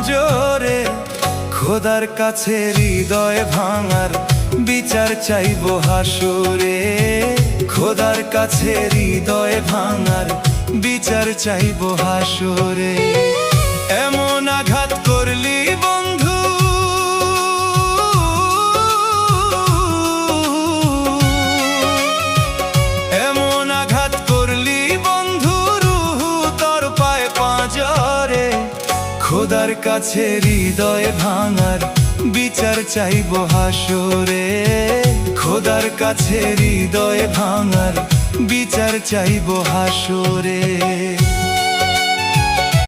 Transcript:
পাঁজরে। খোদার কাছে হৃদয় ভাঙার বিচার চাইবো হাসরে। খোদার কাছে হৃদয় ভাঙার বিচার চাইবো হাসরে। এমন আঘাত করলি বন্ধু, এমন আঘাত করলি বন্ধু, রূহ তোর পায়ে পাঁজরে। খোদার কাছে হৃদয় ভাঙার বিচার চাইবো হাসরে। খোদার কাছে হৃদয় ভাঙার বিচার চাইবো হাসরে।